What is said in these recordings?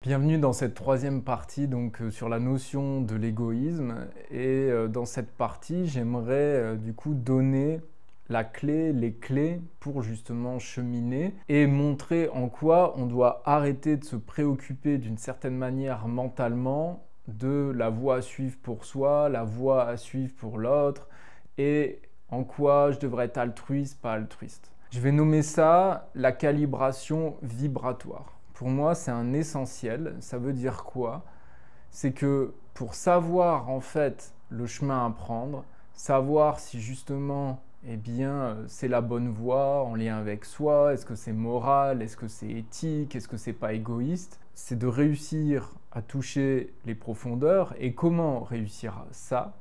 Bienvenue dans cette troisième partie sur la notion de l'égoïsme et dans cette partie j'aimerais du coup donner les clés pour justement cheminer et montrer en quoi on doit arrêter de se préoccuper d'une certaine manière mentalement de la voie à suivre pour soi, la voie à suivre pour l'autre et en quoi je devrais être altruiste, pas altruiste. Je vais nommer ça la calibration vibratoire. Pour moi, c'est un essentiel. Ça veut dire quoi? C'est que pour savoir en fait le chemin à prendre, savoir si justement c'est la bonne voie en lien avec soi, est-ce que c'est moral, est-ce que c'est éthique, est-ce que c'est pas égoïste, c'est de réussir à toucher les profondeurs. Et comment réussir ça?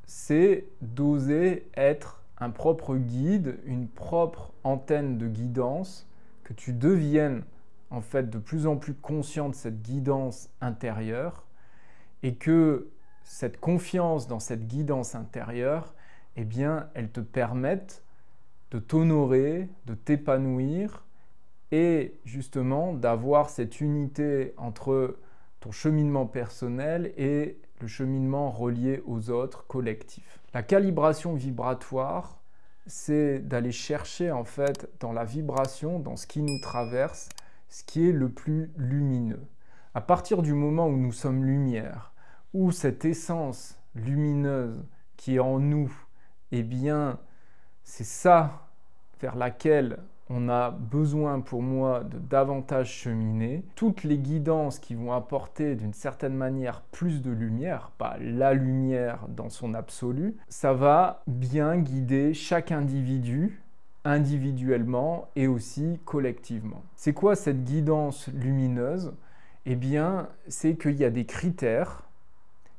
C'est d'oser être un propre guide, une propre antenne de guidance, que tu deviennes en fait de plus en plus conscient de cette guidance intérieure et que cette confiance dans cette guidance intérieure, elle te permette de t'honorer, de t'épanouir et justement d'avoir cette unité entre ton cheminement personnel et le cheminement relié aux autres, collectifs. La calibration vibratoire, c'est d'aller chercher en fait dans la vibration, dans ce qui nous traverse, ce qui est le plus lumineux. À partir du moment où nous sommes lumière, où cette essence lumineuse qui est en nous, c'est ça vers laquelle on a besoin pour moi de davantage cheminer. Toutes les guidances qui vont apporter d'une certaine manière plus de lumière, pas la lumière dans son absolu, ça va bien guider chaque individu individuellement et aussi collectivement. C'est quoi cette guidance lumineuse? C'est qu'il y a des critères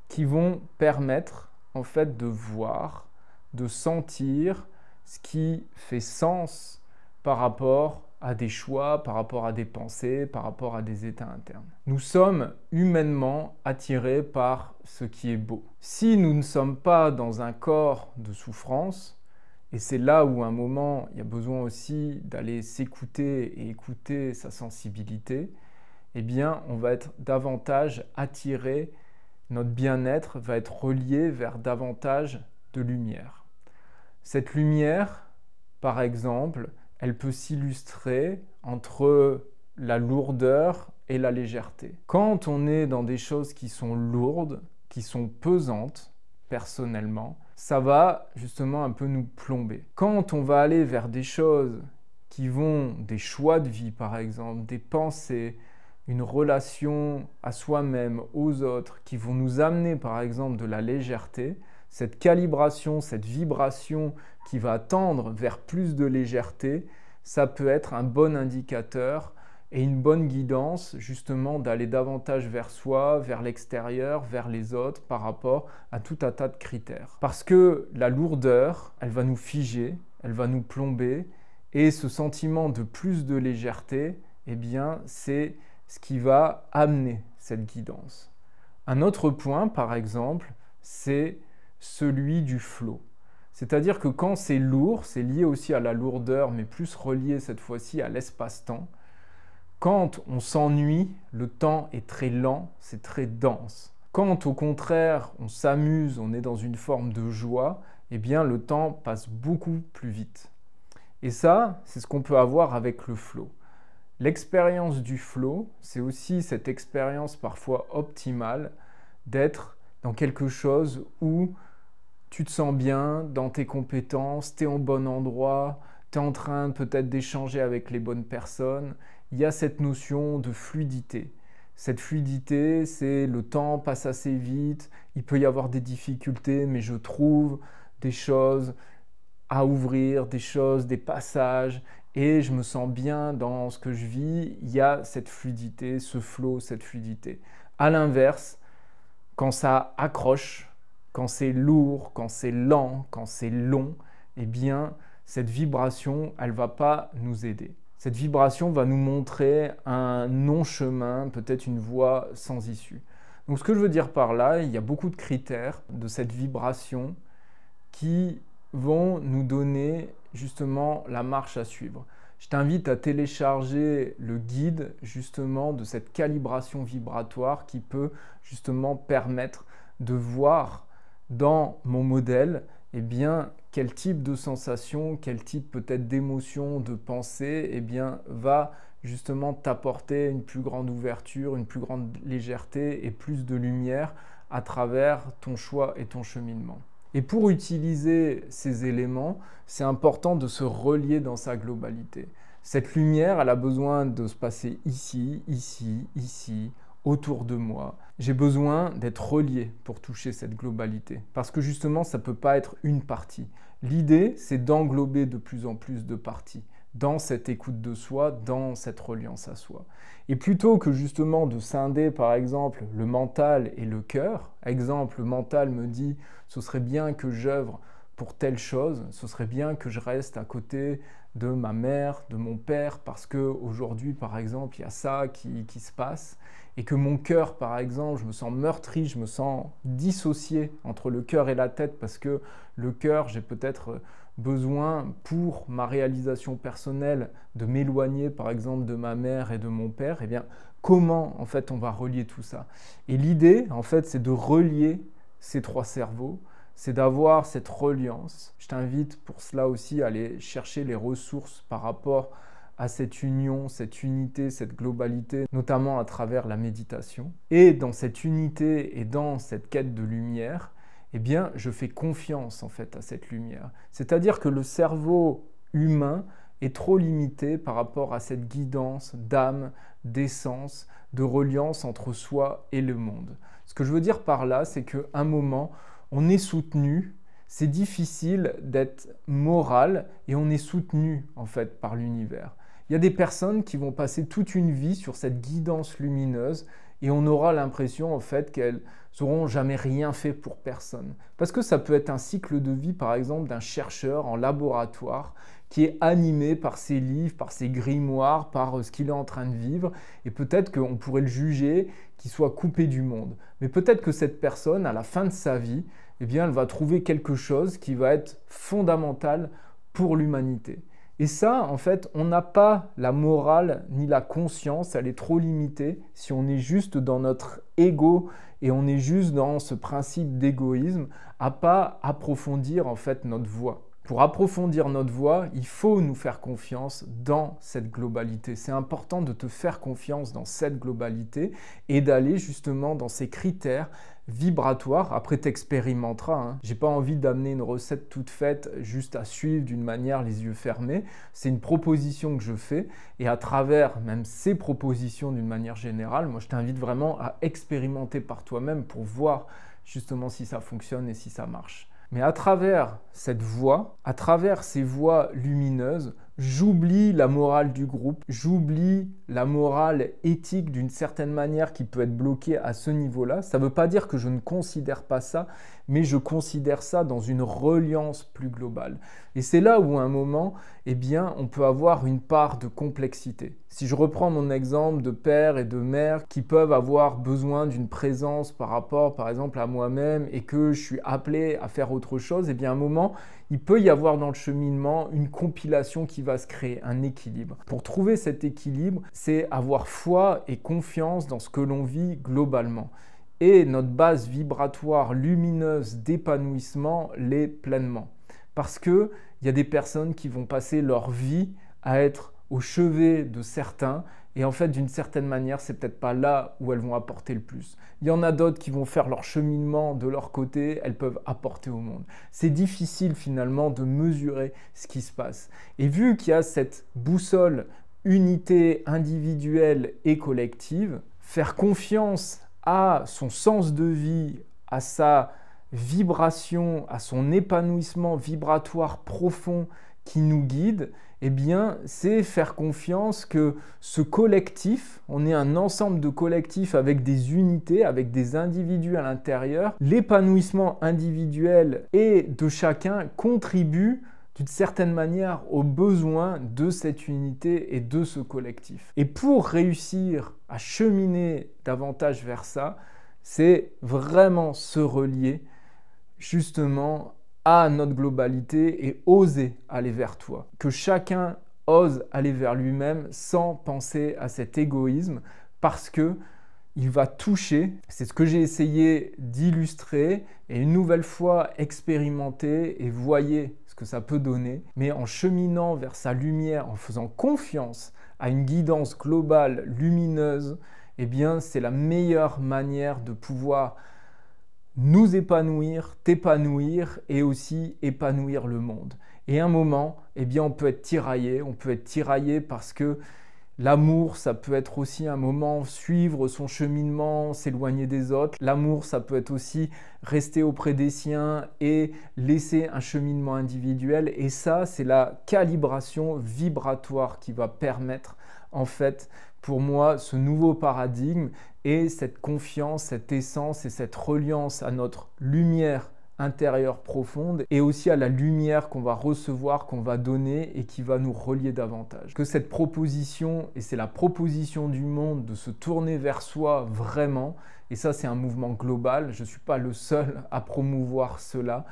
qui vont permettre en fait de voir, de sentir ce qui fait sens par rapport à des choix, par rapport à des pensées, par rapport à des états internes. Nous sommes humainement attirés par ce qui est beau. Si nous ne sommes pas dans un corps de souffrance, et c'est là où à un moment, il y a besoin aussi d'aller s'écouter et écouter sa sensibilité, on va être davantage attiré, notre bien-être va être relié vers davantage de lumière. Cette lumière, par exemple, elle peut s'illustrer entre la lourdeur et la légèreté. Quand on est dans des choses qui sont lourdes, qui sont pesantes, personnellement, ça va justement un peu nous plomber. Quand on va aller vers des choses qui vont, des choix de vie par exemple, des pensées, une relation à soi-même, aux autres, qui vont nous amener par exemple de la légèreté, cette calibration, cette vibration qui va tendre vers plus de légèreté, ça peut être un bon indicateur et une bonne guidance justement d'aller davantage vers soi, vers l'extérieur, vers les autres par rapport à tout un tas de critères. Parce que la lourdeur, elle va nous figer, elle va nous plomber et ce sentiment de plus de légèreté, c'est ce qui va amener cette guidance. Un autre point par exemple, c'est celui du flow. C'est-à-dire que quand c'est lourd, c'est lié aussi à la lourdeur, mais plus relié cette fois-ci à l'espace-temps. Quand on s'ennuie, le temps est très lent, c'est très dense. Quand au contraire, on s'amuse, on est dans une forme de joie, le temps passe beaucoup plus vite. Et ça, c'est ce qu'on peut avoir avec le flow. L'expérience du flow, c'est aussi cette expérience parfois optimale d'être dans quelque chose où tu te sens bien dans tes compétences, tu es au bon endroit, tu es en train peut-être d'échanger avec les bonnes personnes. Il y a cette notion de fluidité. Cette fluidité, c'est le temps passe assez vite, il peut y avoir des difficultés, mais je trouve des choses à ouvrir, des passages, et je me sens bien dans ce que je vis. Il y a cette fluidité, ce flow, cette fluidité. À l'inverse, quand ça accroche, quand c'est lourd, quand c'est lent, quand c'est long, cette vibration, elle ne va pas nous aider. Cette vibration va nous montrer un non-chemin, peut-être une voie sans issue. Donc ce que je veux dire par là, il y a beaucoup de critères de cette vibration qui vont nous donner justement la marche à suivre. je t'invite à télécharger le guide justement de cette calibration vibratoire qui peut justement permettre de voir dans mon modèle eh bien, quel type de sensation, quel type peut-être d'émotion, de pensée eh bien, va justement t'apporter une plus grande ouverture, une plus grande légèreté et plus de lumière à travers ton choix et ton cheminement. Et pour utiliser ces éléments, c'est important de se relier dans sa globalité. Cette lumière, elle a besoin de se passer ici, ici, ici, autour de moi. J'ai besoin d'être relié pour toucher cette globalité. Parce que justement, ça ne peut pas être une partie. L'idée, c'est d'englober de plus en plus de parties dans cette écoute de soi, dans cette reliance à soi. Et plutôt que justement de scinder par exemple le mental et le cœur, exemple, le mental me dit ce serait bien que j'œuvre pour telle chose, ce serait bien que je reste à côté de ma mère, de mon père, parce qu'aujourd'hui par exemple il y a ça qui se passe, et que mon cœur par exemple, je me sens meurtri, je me sens dissocié entre le cœur et la tête, parce que le cœur, j'ai peut-être besoin pour ma réalisation personnelle de m'éloigner par exemple de ma mère et de mon père, eh bien comment en fait on va relier tout ça? Et l'idée en fait c'est de relier ces trois cerveaux, c'est d'avoir cette reliance. Je t'invite pour cela aussi à aller chercher les ressources par rapport à cette union, cette unité, cette globalité, notamment à travers la méditation. Et dans cette unité et dans cette quête de lumière, eh bien, je fais confiance en fait à cette lumière. C'est-à-dire que le cerveau humain est trop limité par rapport à cette guidance d'âme, d'essence, de reliance entre soi et le monde. Ce que je veux dire par là, c'est qu'à un moment, on est soutenu, c'est difficile d'être moral et on est soutenu en fait par l'univers. Il y a des personnes qui vont passer toute une vie sur cette guidance lumineuse et on aura l'impression en fait qu'elles n'auront jamais rien fait pour personne. Parce que ça peut être un cycle de vie par exemple d'un chercheur en laboratoire qui est animé par ses livres, par ses grimoires, par ce qu'il est en train de vivre, et peut-être qu'on pourrait le juger qu'il soit coupé du monde. Mais peut-être que cette personne, à la fin de sa vie, eh bien, elle va trouver quelque chose qui va être fondamental pour l'humanité. Et ça, en fait, on n'a pas la morale ni la conscience, elle est trop limitée si on est juste dans notre ego et on est juste dans ce principe d'égoïsme, à pas approfondir en fait notre voie. Pour approfondir notre voie, il faut nous faire confiance dans cette globalité. C'est important de te faire confiance dans cette globalité et d'aller justement dans ces critères vibratoires. Après, tu expérimenteras. Je n'ai pas envie d'amener une recette toute faite juste à suivre d'une manière les yeux fermés. C'est une proposition que je fais et à travers même ces propositions d'une manière générale, moi je t'invite vraiment à expérimenter par toi-même pour voir justement si ça fonctionne et si ça marche. Mais à travers cette voie, à travers ces voies lumineuses, j'oublie la morale du groupe, j'oublie la morale éthique d'une certaine manière qui peut être bloquée à ce niveau-là. Ça ne veut pas dire que je ne considère pas ça, mais je considère ça dans une reliance plus globale. Et c'est là où à un moment, eh bien, on peut avoir une part de complexité. Si je reprends mon exemple de père et de mère qui peuvent avoir besoin d'une présence par rapport, par exemple, à moi-même et que je suis appelé à faire autre chose, eh bien, à un moment, il peut y avoir dans le cheminement une compilation qui va se créer, un équilibre. Pour trouver cet équilibre, c'est avoir foi et confiance dans ce que l'on vit globalement. Et notre base vibratoire lumineuse d'épanouissement l'est pleinement. Parce qu'il y a des personnes qui vont passer leur vie à être au chevet de certains et en fait d'une certaine manière c'est peut-être pas là où elles vont apporter le plus. Il y en a d'autres qui vont faire leur cheminement de leur côté, elles peuvent apporter au monde. C'est difficile finalement de mesurer ce qui se passe. Et vu qu'il y a cette boussole unité individuelle et collective, faire confiance à son sens de vie, à sa vibration, à son épanouissement vibratoire profond qui nous guide, eh bien, c'est faire confiance que ce collectif, on est un ensemble de collectifs avec des unités, avec des individus à l'intérieur. L'épanouissement individuel et de chacun contribue d'une certaine manière aux besoins de cette unité et de ce collectif. Et pour réussir à cheminer davantage vers ça, c'est vraiment se relier justement à notre globalité et oser aller vers toi. Que chacun ose aller vers lui-même sans penser à cet égoïsme parce que il va toucher. C'est ce que j'ai essayé d'illustrer et une nouvelle fois expérimenter et voyez ce que ça peut donner. Mais en cheminant vers sa lumière, en faisant confiance à une guidance globale lumineuse, eh bien c'est la meilleure manière de pouvoir nous épanouir, t'épanouir et aussi épanouir le monde. Et à un moment, eh bien on peut être tiraillé parce que l'amour, ça peut être aussi un moment suivre son cheminement, s'éloigner des autres. L'amour, ça peut être aussi rester auprès des siens et laisser un cheminement individuel. Et ça, c'est la calibration vibratoire qui va permettre, en fait, pour moi, ce nouveau paradigme et cette confiance, cette essence et cette reliance à notre lumière intérieure profonde et aussi à la lumière qu'on va recevoir, qu'on va donner et qui va nous relier davantage. Que cette proposition, et c'est la proposition du monde de se tourner vers soi vraiment, et ça c'est un mouvement global, je ne suis pas le seul à promouvoir cela,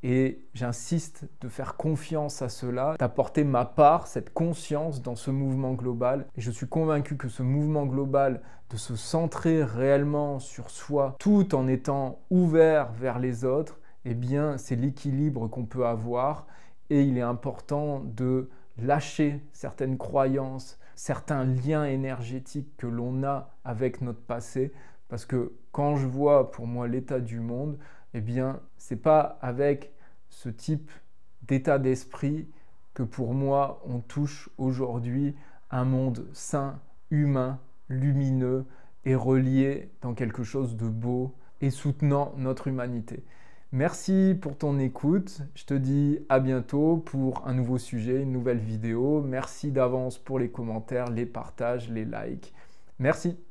et j'insiste de faire confiance à cela, d'apporter ma part, cette conscience dans ce mouvement global. Et je suis convaincu que ce mouvement global, de se centrer réellement sur soi, tout en étant ouvert vers les autres, eh bien, c'est l'équilibre qu'on peut avoir. Et il est important de lâcher certaines croyances, certains liens énergétiques que l'on a avec notre passé. Parce que quand je vois pour moi l'état du monde, eh bien, ce n'est pas avec ce type d'état d'esprit que pour moi, on touche aujourd'hui un monde sain, humain, lumineux et relié dans quelque chose de beau et soutenant notre humanité. Merci pour ton écoute. Je te dis à bientôt pour un nouveau sujet, une nouvelle vidéo. Merci d'avance pour les commentaires, les partages, les likes. Merci.